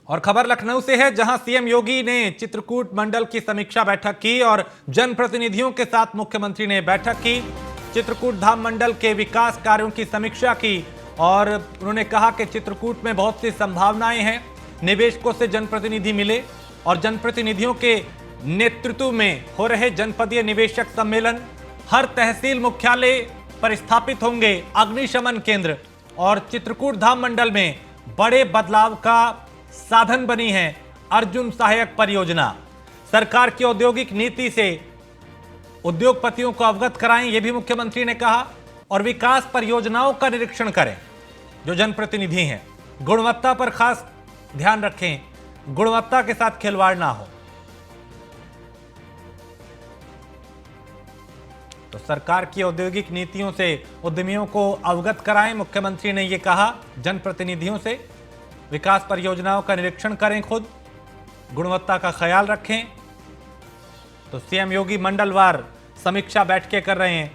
और खबर लखनऊ से है, जहां सीएम योगी ने चित्रकूट मंडल की समीक्षा बैठक की और जनप्रतिनिधियों के साथ मुख्यमंत्री ने बैठक की। चित्रकूट धाम मंडल के विकास कार्यों की समीक्षा की और उन्होंने कहा कि चित्रकूट में बहुत सी संभावनाएं हैं। निवेशकों से जनप्रतिनिधि मिले और जनप्रतिनिधियों के नेतृत्व में हो रहे जनपदीय निवेशक सम्मेलन। हर तहसील मुख्यालय पर स्थापित होंगे अग्निशमन केंद्र और चित्रकूट धाम मंडल में बड़े बदलाव का साधन बनी है अर्जुन सहायक परियोजना। सरकार की औद्योगिक नीति से उद्योगपतियों को अवगत कराएं, यह भी मुख्यमंत्री ने कहा। और विकास परियोजनाओं का निरीक्षण करें। जो जनप्रतिनिधि हैं, गुणवत्ता पर खास ध्यान रखें, गुणवत्ता के साथ खिलवाड़ ना हो। तो सरकार की औद्योगिक नीतियों से उद्यमियों को अवगत कराएं, मुख्यमंत्री ने यह कहा। जनप्रतिनिधियों से विकास परियोजनाओं का निरीक्षण करें, खुद गुणवत्ता का ख्याल रखें। तो सीएम योगी मंडलवार समीक्षा बैठकें कर रहे हैं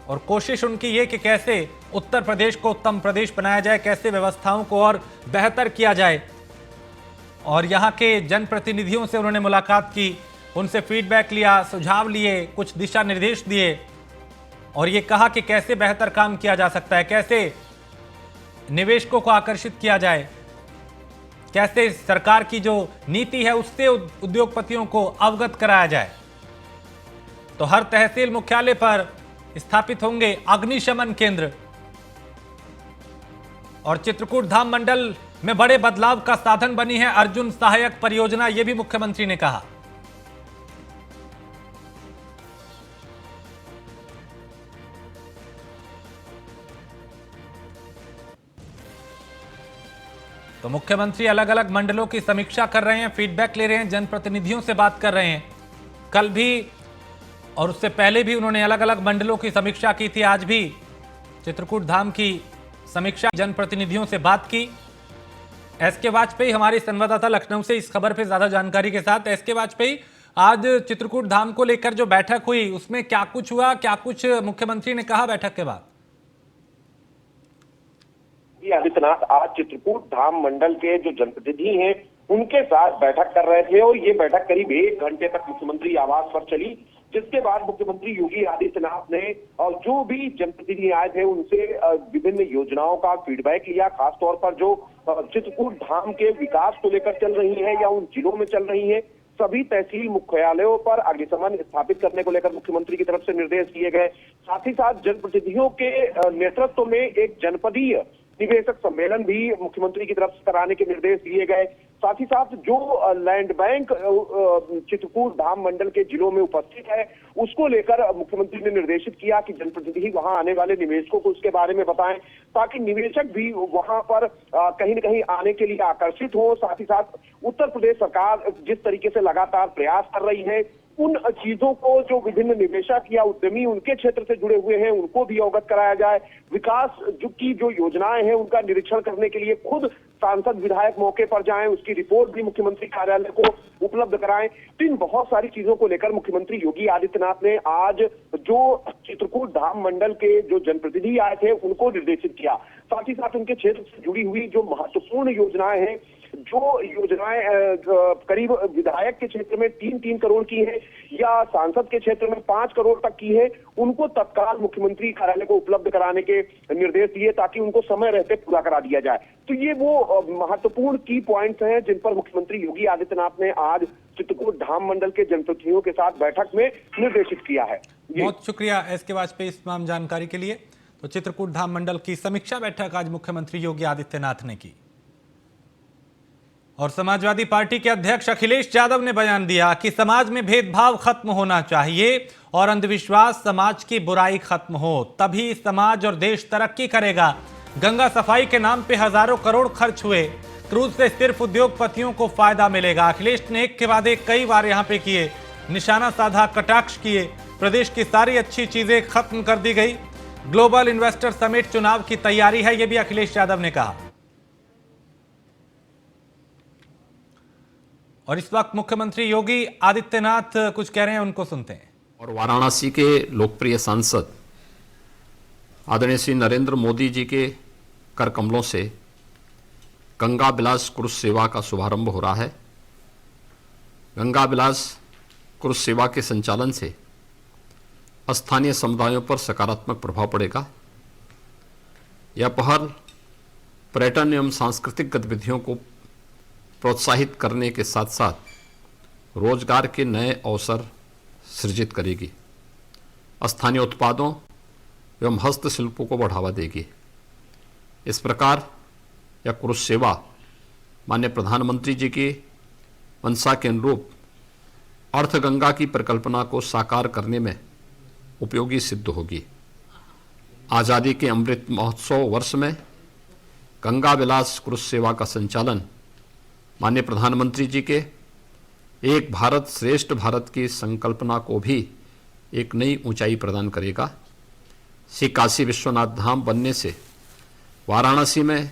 और कोशिश उनकी ये कि कैसे उत्तर प्रदेश को उत्तम प्रदेश बनाया जाए, कैसे व्यवस्थाओं को और बेहतर किया जाए। और यहाँ के जनप्रतिनिधियों से उन्होंने मुलाकात की, उनसे फीडबैक लिया, सुझाव लिए, कुछ दिशा निर्देश दिए और ये कहा कि कैसे बेहतर काम किया जा सकता है, कैसे निवेशकों को आकर्षित किया जाए, कैसे सरकार की जो नीति है उससे उद्योगपतियों को अवगत कराया जाए। तो हर तहसील मुख्यालय पर स्थापित होंगे अग्निशमन केंद्र और चित्रकूट धाम मंडल में बड़े बदलाव का साधन बनी है अर्जुन सहायक परियोजना, यह भी मुख्यमंत्री ने कहा। तो मुख्यमंत्री अलग अलग मंडलों की समीक्षा कर रहे हैं, फीडबैक ले रहे हैं, जनप्रतिनिधियों से बात कर रहे हैं। कल भी और उससे पहले भी उन्होंने अलग अलग मंडलों की समीक्षा की थी। आज भी चित्रकूट धाम की समीक्षा, जनप्रतिनिधियों से बात की। एसके वाजपेयी हमारे संवाददाता लखनऊ से इस खबर पर ज्यादा जानकारी के साथ। एसके वाजपेयी, आज चित्रकूट धाम को लेकर जो बैठक हुई उसमें क्या कुछ हुआ, क्या कुछ मुख्यमंत्री ने कहा बैठक के बाद? आदित्यनाथ आज चित्रकूट धाम मंडल के जो जनप्रतिनिधि हैं उनके साथ बैठक कर रहे थे और ये बैठक करीब 1 घंटे तक मुख्यमंत्री आवास पर चली, जिसके बाद मुख्यमंत्री योगी आदित्यनाथ ने और जो भी जनप्रतिनिधि आए थे उनसे विभिन्न योजनाओं का फीडबैक लिया। खासतौर पर जो चित्रकूट धाम के विकास को लेकर चल रही है या उन जिलों में चल रही है, सभी तहसील मुख्यालयों पर अग्निशमन स्थापित करने को लेकर मुख्यमंत्री की तरफ से निर्देश दिए गए। साथ ही साथ जनप्रतिनिधियों के नेतृत्व में एक जनपदीय निवेशक सम्मेलन भी मुख्यमंत्री की तरफ से कराने के निर्देश दिए गए। साथ ही साथ जो लैंड बैंक चित्रकूट धाम मंडल के जिलों में उपस्थित है उसको लेकर मुख्यमंत्री ने निर्देशित किया कि जनप्रतिनिधि वहां आने वाले निवेशकों को उसके बारे में बताएं, ताकि निवेशक भी वहां पर कहीं न कहीं आने के लिए आकर्षित हो। साथ ही साथ उत्तर प्रदेश सरकार जिस तरीके से लगातार प्रयास कर रही है, उन चीजों को जो विभिन्न निवेशक या उद्यमी उनके क्षेत्र से जुड़े हुए हैं उनको भी अवगत कराया जाए। विकास की जो योजनाएं हैं उनका निरीक्षण करने के लिए खुद सांसद विधायक मौके पर जाएं, उसकी रिपोर्ट भी मुख्यमंत्री कार्यालय को उपलब्ध कराएं। तो इन बहुत सारी चीजों को लेकर मुख्यमंत्री योगी आदित्यनाथ ने आज जो चित्रकूट धाम मंडल के जो जनप्रतिनिधि आए थे उनको निर्देशित किया। साथ ही साथ उनके क्षेत्र से जुड़ी हुई जो महत्वपूर्ण योजनाएं हैं, जो योजनाएं करीब विधायक के क्षेत्र में 3-3 करोड़ की है या सांसद के क्षेत्र में 5 करोड़ तक की है, उनको तत्काल मुख्यमंत्री कार्यालय को उपलब्ध कराने के निर्देश दिए ताकि उनको समय रहते पूरा करा दिया जाए। तो ये वो महत्वपूर्ण की पॉइंट्स हैं जिन पर मुख्यमंत्री योगी आदित्यनाथ ने आज चित्रकूट धाम मंडल के जनप्रतिनिधियों के साथ बैठक में निर्देशित किया है। बहुत शुक्रिया एसके वाजपेयी इस तमाम जानकारी के लिए। तो चित्रकूट धाम मंडल की समीक्षा बैठक आज मुख्यमंत्री योगी आदित्यनाथ ने की। और समाजवादी पार्टी के अध्यक्ष अखिलेश यादव ने बयान दिया कि समाज में भेदभाव खत्म होना चाहिए और अंधविश्वास, समाज की बुराई खत्म हो, तभी समाज और देश तरक्की करेगा। गंगा सफाई के नाम पे हजारों करोड़ खर्च हुए, क्रूज से सिर्फ उद्योगपतियों को फायदा मिलेगा। अखिलेश ने एक के बाद एक कई बार यहां पे किए, निशाना साधा, कटाक्ष किए। प्रदेश की सारी अच्छी चीजें खत्म कर दी गई। ग्लोबल इन्वेस्टर समिट चुनाव की तैयारी है, यह भी अखिलेश यादव ने कहा। और इस वक्त मुख्यमंत्री योगी आदित्यनाथ कुछ कह रहे हैं, उनको सुनते हैं। और वाराणसी के लोकप्रिय सांसद आदरणीय श्री नरेंद्र मोदी जी के कर कमलों से गंगा विलास क्रूज सेवा का शुभारंभ हो रहा है। गंगा विलास क्रूज सेवा के संचालन से स्थानीय समुदायों पर सकारात्मक प्रभाव पड़ेगा। यह पहल पर्यटन एवं सांस्कृतिक गतिविधियों को प्रोत्साहित करने के साथ साथ रोजगार के नए अवसर सृजित करेगी, स्थानीय उत्पादों एवं हस्तशिल्पों को बढ़ावा देगी। इस प्रकार यह क्रूज सेवा माननीय प्रधानमंत्री जी की मंशा के अनुरूप अर्थगंगा की परिकल्पना को साकार करने में उपयोगी सिद्ध होगी। आज़ादी के अमृत महोत्सव वर्ष में गंगा विलास क्रूज सेवा का संचालन माननीय प्रधानमंत्री जी के एक भारत श्रेष्ठ भारत की संकल्पना को भी एक नई ऊंचाई प्रदान करेगा। श्री काशी विश्वनाथ धाम बनने से वाराणसी में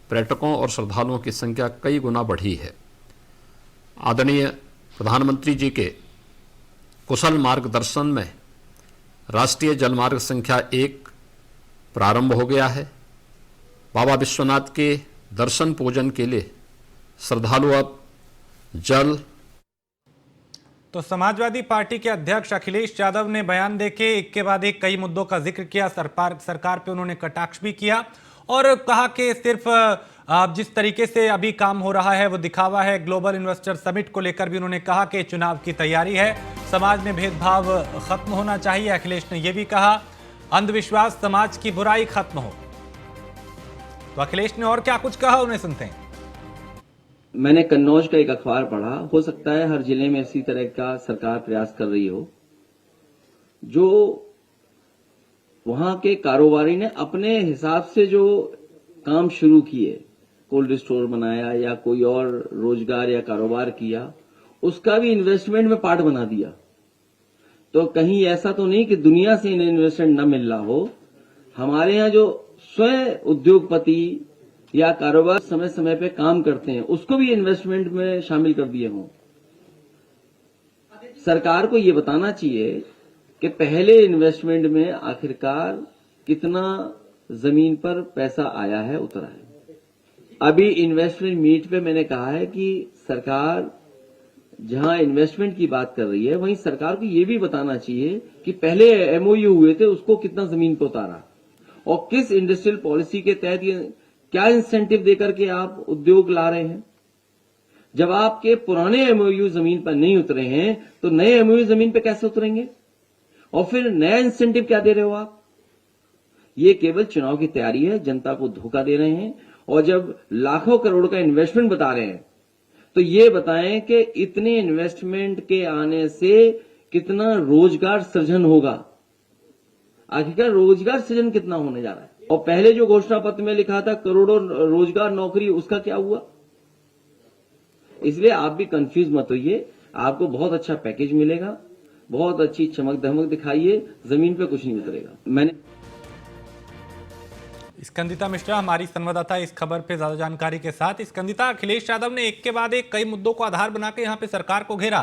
पर्यटकों और श्रद्धालुओं की संख्या कई गुना बढ़ी है। आदरणीय प्रधानमंत्री जी के कुशल मार्गदर्शन में राष्ट्रीय जलमार्ग संख्या 1 प्रारंभ हो गया है। बाबा विश्वनाथ के दर्शन पूजन के लिए श्रद्धालु अब जल। तो समाजवादी पार्टी के अध्यक्ष अखिलेश यादव ने बयान देके एक के बाद एक कई मुद्दों का जिक्र किया। सरकार पे उन्होंने कटाक्ष भी किया और कहा कि सिर्फ जिस तरीके से अभी काम हो रहा है वो दिखावा है। ग्लोबल इन्वेस्टर समिट को लेकर भी उन्होंने कहा कि चुनाव की तैयारी है, समाज में भेदभाव खत्म होना चाहिए। अखिलेश ने यह भी कहा अंधविश्वास समाज की बुराई खत्म हो। तो अखिलेश ने और क्या कुछ कहा, उन्हें सुनते हैं। मैंने कन्नौज का एक अखबार पढ़ा, हो सकता है हर जिले में इसी तरह का सरकार प्रयास कर रही हो। जो वहां के कारोबारी ने अपने हिसाब से जो काम शुरू किए, कोल्ड स्टोर बनाया या कोई और रोजगार या कारोबार किया, उसका भी इन्वेस्टमेंट में पार्ट बना दिया। तो कहीं ऐसा तो नहीं कि दुनिया से इन्हें इन्वेस्टमेंट न मिल रहा हो। हमारे यहाँ जो स्वयं उद्योगपति या कारोबार समय समय पे काम करते हैं, उसको भी इन्वेस्टमेंट में शामिल कर दिए हों। सरकार को ये बताना चाहिए कि पहले इन्वेस्टमेंट में आखिरकार कितना जमीन पर पैसा आया है, उतरा है। अभी इन्वेस्टमेंट मीट पे मैंने कहा है कि सरकार जहां इन्वेस्टमेंट की बात कर रही है, वहीं सरकार को यह भी बताना चाहिए कि पहले एमओयू हुए थे, उसको कितना जमीन पर उतारा और किस इंडस्ट्रियल पॉलिसी के तहत क्या इंसेंटिव देकर के आप उद्योग ला रहे हैं। जब आपके पुराने एमओयू जमीन पर नहीं उतरे हैं तो नए एमओयू जमीन पर कैसे उतरेंगे, और फिर नया इंसेंटिव क्या दे रहे हो आप। ये केवल चुनाव की तैयारी है, जनता को धोखा दे रहे हैं। और जब लाखों करोड़ का इन्वेस्टमेंट बता रहे हैं तो ये बताएं कि इतने इन्वेस्टमेंट के आने से कितना रोजगार सृजन होगा। आखिरकार रोजगार सृजन कितना होने जा रहा है, और पहले जो घोषणा पत्र में लिखा था करोड़ों रोजगार नौकरी, उसका क्या हुआ। इसलिए आप भी कंफ्यूज मत होइए, आपको बहुत अच्छा पैकेज मिलेगा, बहुत अच्छी चमक धमक दिखाइए, जमीन पे कुछ नहीं उतरेगा। मैंने स्कंदिता मिश्रा हमारी संवाददाता इस खबर पे ज्यादा जानकारी के साथ। स्कंदिता, अखिलेश यादव ने एक के बाद एक कई मुद्दों को आधार बनाकर यहाँ पे सरकार को घेरा।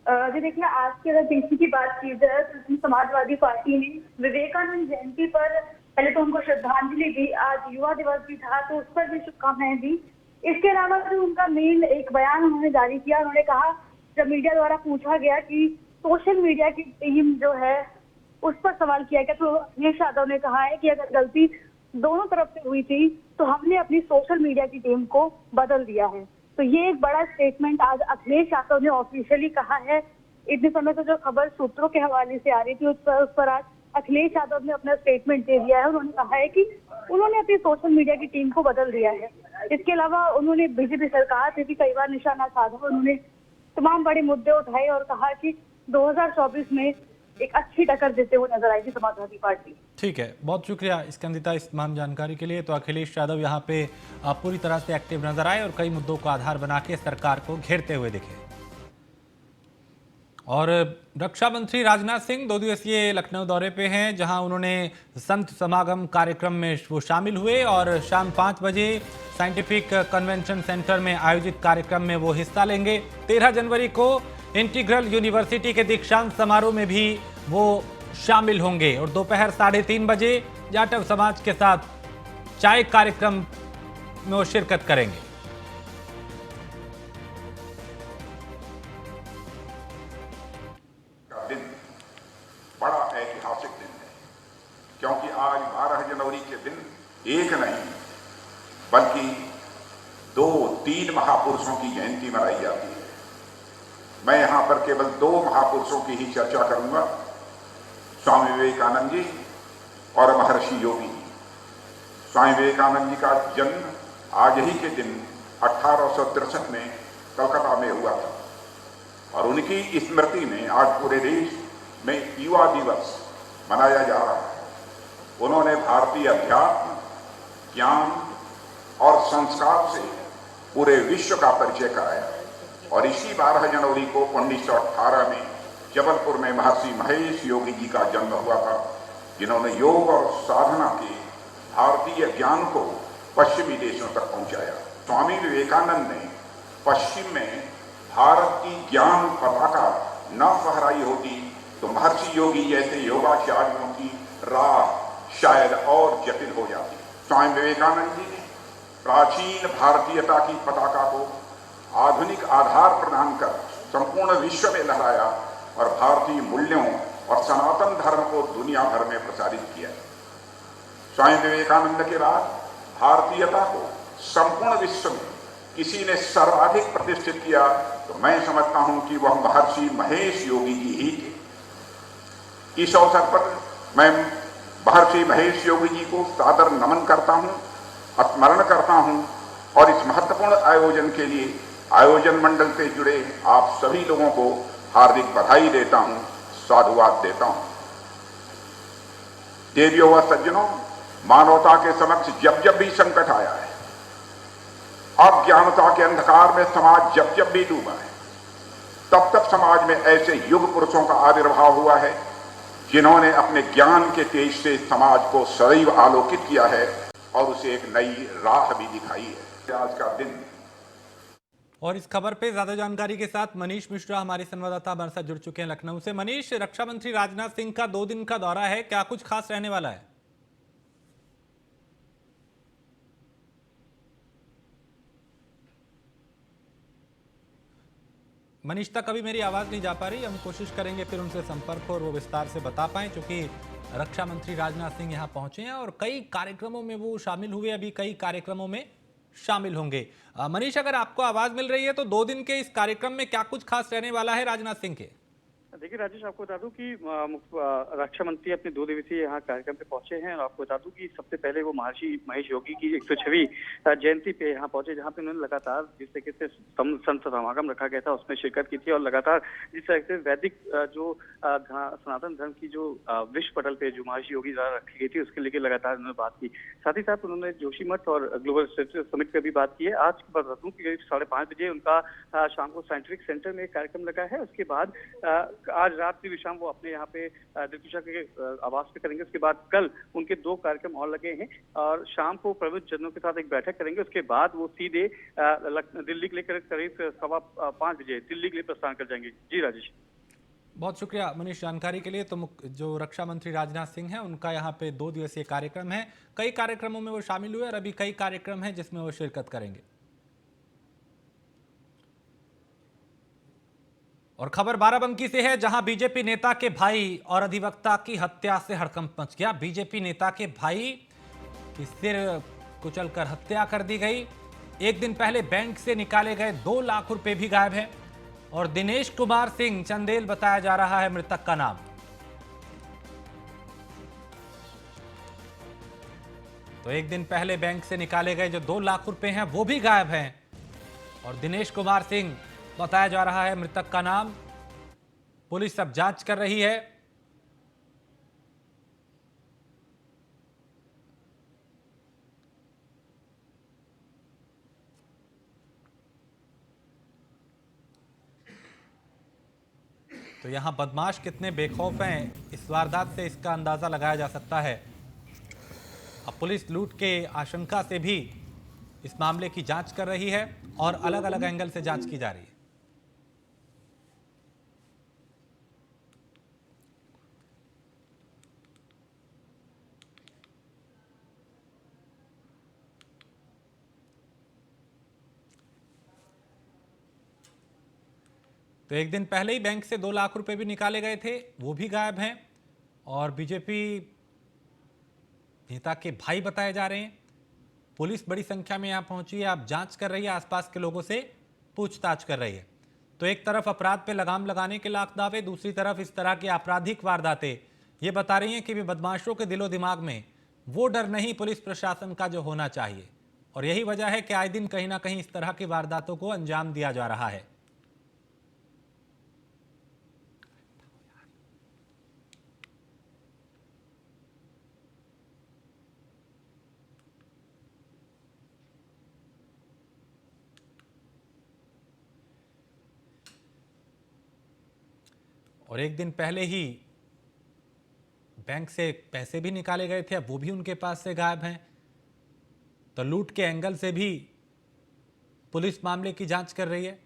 जी देखिए, आज की अगर पीसी की बात की जाए तो समाजवादी पार्टी ने विवेकानंद जयंती पर पहले तो उनको श्रद्धांजलि दी, आज युवा दिवस भी था तो उस पर भी शुभकामनाएं दी। इसके अलावा जो उनका मेन एक बयान उन्होंने जारी किया, उन्होंने कहा, जब मीडिया द्वारा पूछा गया कि सोशल मीडिया की टीम जो है उस पर सवाल किया गया, तो अखिलेश यादव ने कहा है कि अगर गलती दोनों तरफ से हुई थी तो हमने अपनी सोशल मीडिया की टीम को बदल दिया है। तो ये एक बड़ा स्टेटमेंट आज अखिलेश यादव ने ऑफिशियली कहा है। इतने समय से जो खबर सूत्रों के हवाले से आ रही थी उस पर आज अखिलेश यादव ने अपना स्टेटमेंट दे दिया है। उन्होंने कहा है कि उन्होंने अपनी सोशल मीडिया की टीम को बदल दिया है। इसके अलावा उन्होंने बीजेपी सरकार से भी कई बार निशाना साधा। उन्होंने तमाम बड़े मुद्दे उठाए और कहा कि 2024 में एक अच्छी टक्कर देते हुए नजर आएगी समाजवादी पार्टी। ठीक है, बहुत शुक्रिया स्कंदिता इस तमाम जानकारी के लिए। तो अखिलेश यादव यहाँ पे पूरी तरह से एक्टिव नजर आए और कई मुद्दों को आधार बना के सरकार को घेरते हुए दिखे। और रक्षा मंत्री राजनाथ सिंह 2 दिवसीय लखनऊ दौरे पे हैं, जहां उन्होंने संत समागम कार्यक्रम में वो शामिल हुए और शाम 5 बजे साइंटिफिक कन्वेंशन सेंटर में आयोजित कार्यक्रम में वो हिस्सा लेंगे। 13 जनवरी को इंटीग्रल यूनिवर्सिटी के दीक्षांत समारोह में भी वो शामिल होंगे और दोपहर 3:30 बजे जाटव समाज के साथ चाय कार्यक्रम जिसमें वो शिरकत करेंगे। का दिन बड़ा ऐतिहासिक दिन है, क्योंकि आज 12 जनवरी के दिन एक नहीं बल्कि 2-3 महापुरुषों की जयंती मनाई जाती है। मैं यहां पर केवल 2 महापुरुषों की ही चर्चा करूंगा, स्वामी विवेकानंद जी और महर्षि योगी जी। स्वामी विवेकानंद जी का जन्म आज ही के दिन 1863 में कलकत्ता में हुआ था और उनकी स्मृति में आज पूरे देश में युवा दिवस मनाया जा रहा है। उन्होंने भारतीय अध्यात्म, ज्ञान और संस्कार से पूरे विश्व का परिचय कराया और इसी 12 जनवरी को 1918 में जबलपुर में महर्षि महेश योगी जी का जन्म हुआ था, जिन्होंने योग और साधना के भारतीय ज्ञान को पश्चिमी देशों तक पहुंचाया। स्वामी विवेकानंद ने पश्चिम में भारत की ज्ञान पताका न फहराई होती तो महर्षि योगी जैसे योगाचार्यों की राह शायद और जटिल हो जाती। स्वामी विवेकानंद जी ने प्राचीन भारतीयता की पताका को आधुनिक आधार प्रदान कर संपूर्ण विश्व में लहराया और भारतीय मूल्यों और सनातन धर्म को दुनिया भर में प्रसारित किया। स्वामी विवेकानंद के बाद भारतीयता को संपूर्ण विश्व में किसी ने सर्वाधिक प्रतिष्ठित किया तो मैं समझता हूं कि वह महर्षि महेश योगी जी ही थे। इस अवसर पर मैं महर्षि महेश योगी जी को सादर नमन करता हूं, स्मरण करता हूं और इस महत्वपूर्ण आयोजन के लिए आयोजन मंडल से जुड़े आप सभी लोगों को हार्दिक बधाई देता हूं, साधुवाद देता हूं। देवियों व सज्जनों, मानवता के समक्ष जब जब भी संकट आया है, अज्ञानता के अंधकार में समाज जब जब भी डूबा है, तब तब समाज में ऐसे युग पुरुषों का आविर्भाव हुआ है जिन्होंने अपने ज्ञान के तेज से समाज को सदैव आलोकित किया है और उसे एक नई राह भी दिखाई है। आज का दिन। और इस खबर पे ज्यादा जानकारी के साथ मनीष मिश्रा हमारे संवाददाता हमारे साथ जुड़ चुके हैं लखनऊ से। मनीष, रक्षा मंत्री राजनाथ सिंह का 2 दिन का दौरा है, क्या कुछ खास रहने वाला है? मनीष तक अभी मेरी आवाज नहीं जा पा रही, हम कोशिश करेंगे फिर उनसे संपर्क हो और वो विस्तार से बता पाएं, क्योंकि रक्षा मंत्री राजनाथ सिंह यहां पहुंचे हैं और कई कार्यक्रमों में वो शामिल हुए, अभी कई कार्यक्रमों में शामिल होंगे। मनीष, अगर आपको आवाज मिल रही है तो 2 दिन के इस कार्यक्रम में क्या कुछ खास रहने वाला है राजनाथ सिंह के? देखिए राजेश, आपको बता दूं कि रक्षा मंत्री अपने 2 दिवसीय यहाँ कार्यक्रम पे पहुंचे हैं और आपको बता दूं कि सबसे पहले वो महर्षि महेश योगी की 106वीं जयंती पे यहाँ पहुंचे, जहाँ पे उन्होंने लगातार जिस तरीके से संत समागम रखा गया था उसमें शिरकत की थी और लगातार जिस तरह से वैदिक जो सनातन धर्म की जो विश्व पटल पे जो महर्षि योगी द्वारा रखी गई थी उसके लेकर लगातार उन्होंने बात की। साथ ही साथ उन्होंने जोशीमठ और ग्लोबल समिट पर भी बात की है। आज बता दूं कि 5:30 बजे उनका शाम को साइंटिफिक सेंटर में कार्यक्रम लगा है। उसके बाद आज रात की शाम वो अपने यहाँ पे दिलकुशा के आवास पे करेंगे। उसके बाद कल उनके 2 कार्यक्रम और लगे हैं और शाम को प्रबुद्ध जनों के साथ एक बैठक करेंगे। उसके बाद वो सीधे दिल्ली के लिए करीब 5:15 बजे दिल्ली के लिए प्रस्थान कर जाएंगे। जी राजेश, बहुत शुक्रिया मनीष जानकारी के लिए। तो जो रक्षा मंत्री राजनाथ सिंह हैं उनका यहाँ पे 2 दिवसीय कार्यक्रम है, कई कार्यक्रमों में वो शामिल हुए और अभी कई कार्यक्रम हैं जिसमें वो शिरकत करेंगे। और खबर बाराबंकी से है, जहां बीजेपी नेता के भाई और अधिवक्ता की हत्या से हड़कंप मच गया। बीजेपी नेता के भाई की सिर कुचलकर हत्या कर दी गई। एक दिन पहले बैंक से निकाले गए 2 लाख रुपए भी गायब हैं और दिनेश कुमार सिंह चंदेल बताया जा रहा है मृतक का नाम। तो एक दिन पहले बैंक से निकाले गए जो 2 लाख रुपए हैं वो भी गायब हैं और दिनेश कुमार सिंह बताया जा रहा है मृतक का नाम। पुलिस अब जांच कर रही है। तो यहां बदमाश कितने बेखौफ हैं, इस वारदात से इसका अंदाजा लगाया जा सकता है। अब पुलिस लूट के आशंका से भी इस मामले की जांच कर रही है और अलग अलग एंगल से जांच की जा रही है। तो एक दिन पहले ही बैंक से 2 लाख रुपए भी निकाले गए थे, वो भी गायब हैं। और बीजेपी नेता के भाई बताए जा रहे हैं। पुलिस बड़ी संख्या में यहाँ पहुंची है, अब जांच कर रही है, आसपास के लोगों से पूछताछ कर रही है। तो एक तरफ अपराध पे लगाम लगाने के लाख दावे, दूसरी तरफ इस तरह की आपराधिक वारदातें ये बता रही हैं कि भी बदमाशों के दिलो दिमाग में वो डर नहीं पुलिस प्रशासन का जो होना चाहिए। और यही वजह है कि आए दिन कहीं ना कहीं इस तरह की वारदातों को अंजाम दिया जा रहा है। और एक दिन पहले ही बैंक से पैसे भी निकाले गए थे, अब वो भी उनके पास से गायब हैं। तो लूट के एंगल से भी पुलिस मामले की जांच कर रही है।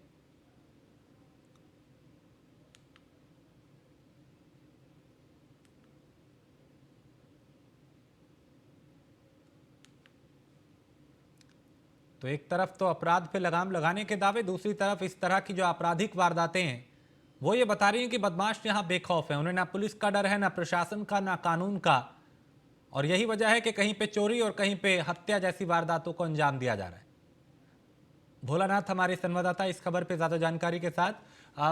तो एक तरफ तो अपराध पे लगाम लगाने के दावे, दूसरी तरफ इस तरह की जो आपराधिक वारदातें हैं वो ये बता रही हैं कि बदमाश यहां बेखौफ है, उन्हें ना पुलिस का डर है, ना प्रशासन का, ना कानून का। और यही वजह है कि कहीं पे चोरी और कहीं पे हत्या जैसी वारदातों को अंजाम दिया जा रहा है। भोलानाथ हमारे संवाददाता इस खबर पे ज्यादा जानकारी के साथ।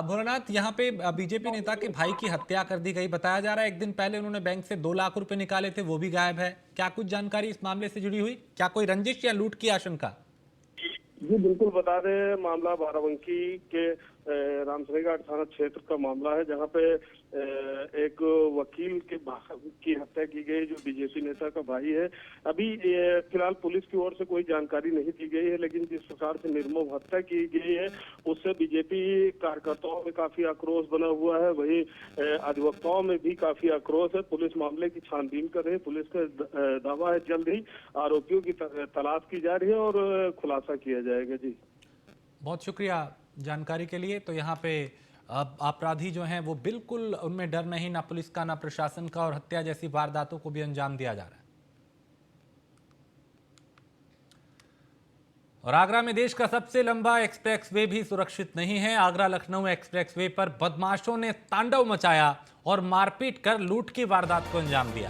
भोलानाथ, यहाँ पे बीजेपी नेता के भाई की हत्या कर दी गई, बताया जा रहा है एक दिन पहले उन्होंने बैंक से 2 लाख रुपए निकाले थे, वो भी गायब है। क्या कुछ जानकारी इस मामले से जुड़ी हुई? क्या कोई रंजिश या लूट की आशंका? जी बिल्कुल बता दें, मामला बाराबंकी के रामसरीघाट थाना क्षेत्र का मामला है, जहां पे एक वकील की हत्या की गई जो बीजेपी नेता का भाई है। अभी फिलहाल पुलिस की ओर से कोई जानकारी नहीं दी गई है, लेकिन जिस प्रकार से निर्मम हत्या की गई है उससे बीजेपी कार्यकर्ताओं में काफी आक्रोश बना हुआ है, वहीं अधिवक्ताओं में भी काफी आक्रोश है। पुलिस मामले की छानबीन कर रही है, पुलिस का दावा है जल्द ही आरोपियों की तलाश की जा रही है और खुलासा किया जाएगा। जी बहुत शुक्रिया जानकारी के लिए। तो यहाँ पे अब अपराधी जो हैं वो बिल्कुल, उनमें डर नहीं, ना पुलिस का ना प्रशासन का, और हत्या जैसी वारदातों को भी अंजाम दिया जा रहा है। और आगरा में देश का सबसे लंबा एक्सप्रेसवे भी सुरक्षित नहीं है। आगरा लखनऊ एक्सप्रेसवे पर बदमाशों ने तांडव मचाया और मारपीट कर लूट की वारदात को अंजाम दिया।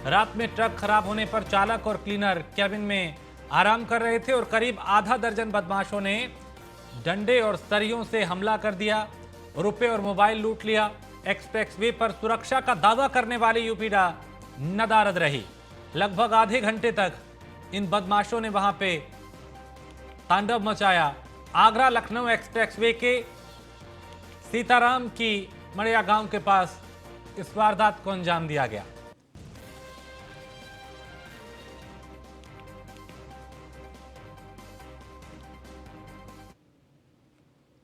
रात में ट्रक खराब होने पर चालक और क्लीनर कैबिन में आराम कर रहे थे और करीब आधा दर्जन बदमाशों ने डंडे और सरियों से हमला कर दिया, रुपए और मोबाइल लूट लिया। एक्सप्रेसवे पर सुरक्षा का दावा करने वाली यूपीडा नदारद रही। लगभग आधे घंटे तक इन बदमाशों ने वहां पे तांडव मचाया। आगरा लखनऊ एक्सप्रेसवे के सीताराम की मड़िया गांव के पास इस वारदात को अंजाम दिया गया।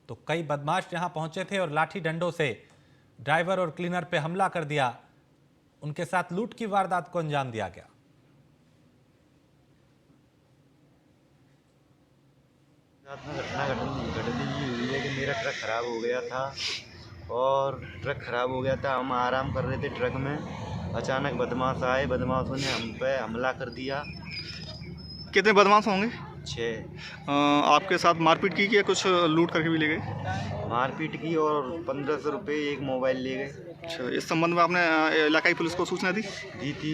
तो कई बदमाश यहां पहुंचे थे और लाठी डंडों से ड्राइवर और क्लीनर पे हमला कर दिया, उनके साथ लूट की वारदात को अंजाम दिया गया। घटना घटी हुई है कि मेरा ट्रक खराब हो गया था और ट्रक खराब हो गया था, हम आराम कर रहे थे ट्रक में, अचानक बदमाश आए, बदमाशों ने हम पे हमला कर दिया। कितने बदमाश होंगे? 6। आपके साथ मारपीट की या कुछ लूट करके भी ले गए? मारपीट की और 1500 रुपये, एक मोबाइल ले गए। अच्छा, इस संबंध में आपने इलाकाई पुलिस को सूचना दी? दी थी,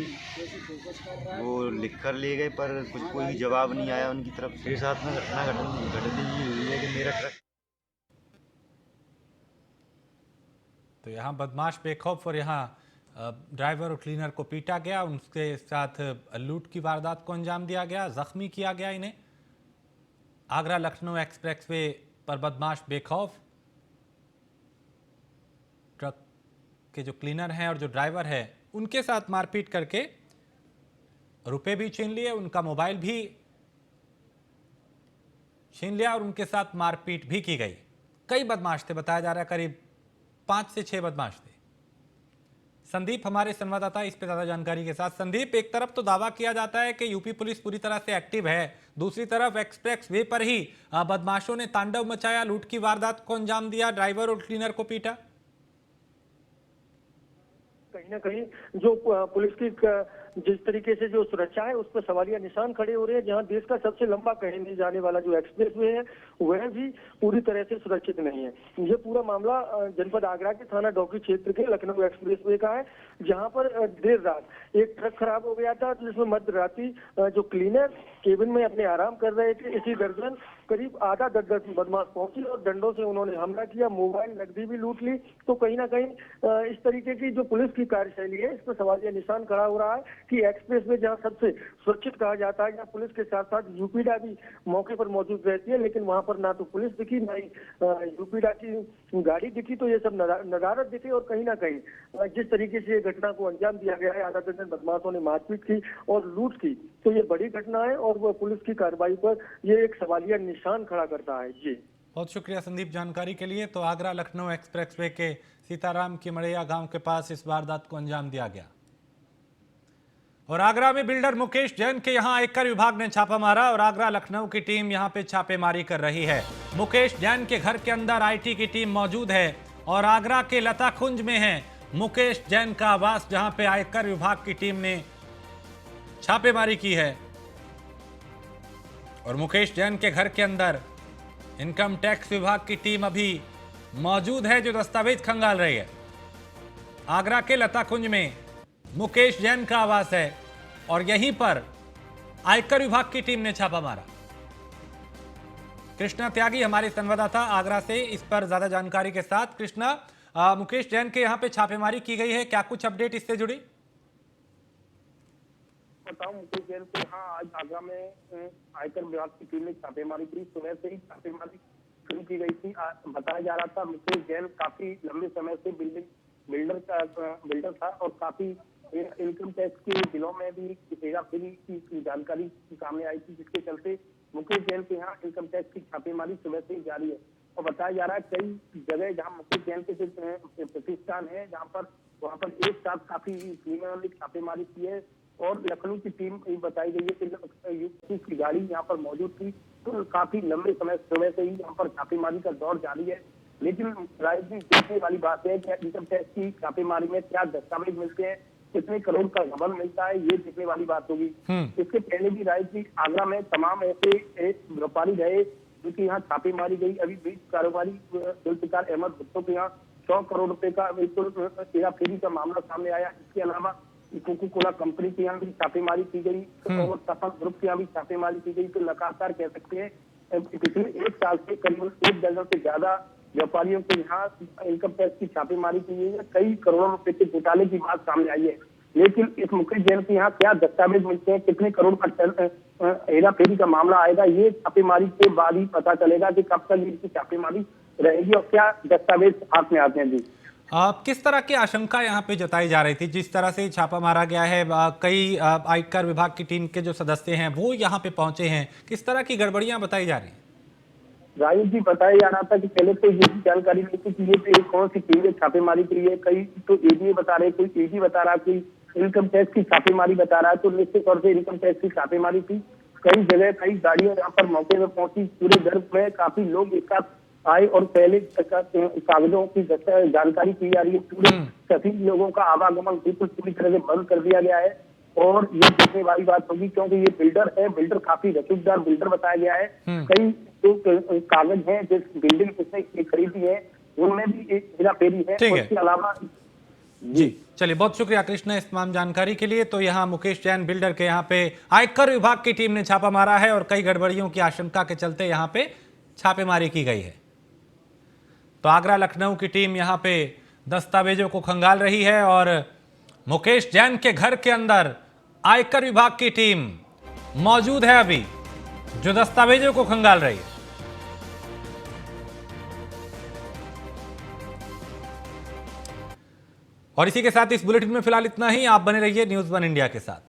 वो लिख कर ले गए पर कोई जवाब नहीं आया उनकी तरफ से। मेरे साथ में घटना घटी हुई है कि मेरा ट्रक। तो यहाँ बदमाश बेखौफ और यहाँ ड्राइवर और क्लीनर को पीटा गया, उनके साथ लूट की वारदात को अंजाम दिया गया, जख्मी किया गया इन्हें। आगरा लखनऊ एक्सप्रेसवे पर बदमाश बेखौफ, ट्रक के जो क्लीनर हैं और जो ड्राइवर है उनके साथ मारपीट करके रुपए भी छीन लिए, उनका मोबाइल भी छीन लिया और उनके साथ मारपीट भी की गई। कई बदमाश थे, बताया जा रहा है करीब 5 से 6 बदमाश थे। संदीप हमारे संवाददाता इस पे ज्यादा जानकारी के साथ। संदीप, एक तरफ तो दावा किया जाता है कि यूपी पुलिस पूरी तरह से एक्टिव है, दूसरी तरफ एक्सप्रेस वे पर ही बदमाशों ने तांडव मचाया, लूट की वारदात को अंजाम दिया, ड्राइवर और क्लीनर को पीटा। कहीं ना कहीं जो पुलिस की जिस तरीके से जो सुरक्षा है उस पर सवालिया निशान खड़े हो रहे हैं। जहां देश का सबसे लंबा कहे नहीं जाने वाला जो एक्सप्रेस वे है वह भी पूरी तरह से सुरक्षित नहीं है। ये पूरा मामला जनपद आगरा के थाना डोकी क्षेत्र के लखनऊ एक्सप्रेस वे का है, जहां पर देर रात एक ट्रक खराब हो गया था, जिसमें मध्य रात्रि जो क्लीनर केबिन में अपने आराम कर रहे थे, इसी दर्जन करीब आधा दर्जन बदमाश पहुंची और डंडों से उन्होंने हमला किया, मोबाइल नकदी भी लूट ली। तो कहीं ना कहीं इस तरीके की जो पुलिस की कार्यशैली है इस पर सवालिया निशान खड़ा हो रहा है कि एक्सप्रेस में जहां सबसे सुरक्षित कहा जाता है, जहां पुलिस के साथ साथ यूपीडा भी मौके पर मौजूद रहती है, लेकिन वहां पर ना तो पुलिस दिखी ना ही यूपीडा की गाड़ी दिखी। तो ये सब नदारत दिखी और कहीं ना कहीं जिस तरीके से घटना को अंजाम दिया गया है, आधा दर्जन बदमाशों ने मारपीट की और लूट की, तो ये बड़ी घटना है और वो पुलिस की कार्रवाई पर ये एक सवालिया निशान खड़ा करता है। जी बहुत शुक्रिया संदीप जानकारी के लिए। तो आगरा लखनऊ एक्सप्रेसवे के सीताराम की मड़ैया गांव के पास इस वारदात को अंजाम दिया गया। और आगरा में बिल्डर मुकेश जैन के यहां आयकर विभाग ने छापा मारा और आगरा लखनऊ की टीम यहां पे छापेमारी कर रही है। मुकेश जैन के घर के अंदर आईटी की टीम मौजूद है और आगरा के लता कुंज में है मुकेश जैन का आवास, जहां पे आयकर विभाग की टीम ने छापेमारी की है। और मुकेश जैन के घर के अंदर इनकम टैक्स विभाग की टीम अभी मौजूद है, जो दस्तावेज खंगाल रही है। आगरा के लता कुंज में मुकेश जैन का आवास है और यहीं पर आयकर विभाग की टीम ने छापा मारा। कृष्णा त्यागी हमारे संवाददाता आगरा से इस पर ज्यादा जानकारी के साथ। कृष्णा, मुकेश जैन के यहां पे छापेमारी की गई है, क्या कुछ अपडेट इससे जुड़ी? बताऊं, मुकेश जैन के यहाँ आज आगरा में आयकर विभाग की टीम ने छापेमारी की। सुबह से ही छापेमारी शुरू की गई थी। बताया जा रहा था मुकेश जैन काफी लंबे समय से बिल्डर था और काफी इनकम टैक्स के बिलों में भी हेराफेरी की जानकारी सामने आई थी, जिसके चलते मुकेश जैन के यहाँ इनकम टैक्स की छापेमारी सुबह से ही जारी है। और बताया जा रहा है कई जगह जहाँ मुकेश जैन के जो प्रतिष्ठान है वहाँ पर एक साथ काफी क्लीनरों ने छापेमारी की है। और लखनऊ की टीम बताई गई है कि की गाड़ी यहाँ पर मौजूद थी, तो काफी लंबे समय सुबह से ही यहाँ पर छापेमारी का दौर जारी है। लेकिन राजनीति देखने वाली बात है कि इनकम टैक्स की छापेमारी में क्या दस्तावेज मिलते हैं, कितने करोड़ का गबन मिलता है, ये देखने वाली बात होगी। इसके पहले भी राजनीति आगरा में तमाम ऐसे व्यापारी रहे जिनकी यहाँ छापेमारी गई। अभी बीच कारोबारी जुल्फिकार अहमद भुट्टो के यहाँ 100 करोड़ रुपए का हेराफेरी का मामला सामने आया। इसके अलावा कोको कोला कंपनी के यहाँ भी छापेमारी की गई और सफल ग्रुप के यहाँ भी छापेमारी की गई। तो लगातार कह सकते हैं पिछले एक साल से करीब 1 दर्जन से ज्यादा व्यापारियों के यहाँ इनकम टैक्स की छापेमारी की गई है। कई करोड़ों रुपए के घोटाले की बात सामने आई है। लेकिन इस मुकेश जैन के यहाँ क्या दस्तावेज मिलते हैं, कितने करोड़ का हेराफेरी का मामला आएगा, ये छापेमारी के बाद ही पता चलेगा कि कब तक इसकी छापेमारी रहेगी और क्या दस्तावेज हाथ में आते हैं। जी, किस तरह की आशंका यहाँ पे जताई जा रही थी? जिस तरह से छापा मारा गया है, कई आयकर विभाग की टीम के जो सदस्य हैं वो यहाँ पे पहुंचे हैं, किस तरह की गड़बड़ियां बताई जा रही हैं? राजीव जी, बताया जा रहा था कि पहले तो ये जानकारी नहीं थी कि ये कौन सी टीम ने छापेमारी की है। कई तो एडीए बता रहे, कोई एडी बता रहा, कोई इनकम टैक्स की छापेमारी बता रहा है। तो निश्चित तौर से इनकम टैक्स की छापेमारी थी। कई जगह कई गाड़ियां यहाँ पर मौके पर पहुंची, पूरे घर में काफी लोग एक साथ आए और पहले कागजों की जानकारी की जा रही है। पूरे सभी लोगों का आवागमन बिल्कुल पूरी तरह से बंद कर दिया गया है और ये देखने वाली बात होगी क्योंकि ये बिल्डर है, बिल्डर काफी रसूखदार बिल्डर बताया गया है। कई जो कागज हैं जिस बिल्डिंग उसने खरीदी है उनमें भी एक हेराफेरी है। इसके अलावा जी चलिए, बहुत शुक्रिया कृष्ण इस तमाम जानकारी के लिए। तो यहाँ मुकेश जैन बिल्डर के यहाँ पे आयकर विभाग की टीम ने छापा मारा है और कई गड़बड़ियों की आशंका के चलते यहाँ पे छापेमारी की गई है। तो आगरा लखनऊ की टीम यहाँ पे दस्तावेजों को खंगाल रही है और मुकेश जैन के घर के अंदर आयकर विभाग की टीम मौजूद है अभी, जो दस्तावेजों को खंगाल रही है। और इसी के साथ इस बुलेटिन में फिलहाल इतना ही। आप बने रहिए न्यूज़ 1 इंडिया के साथ।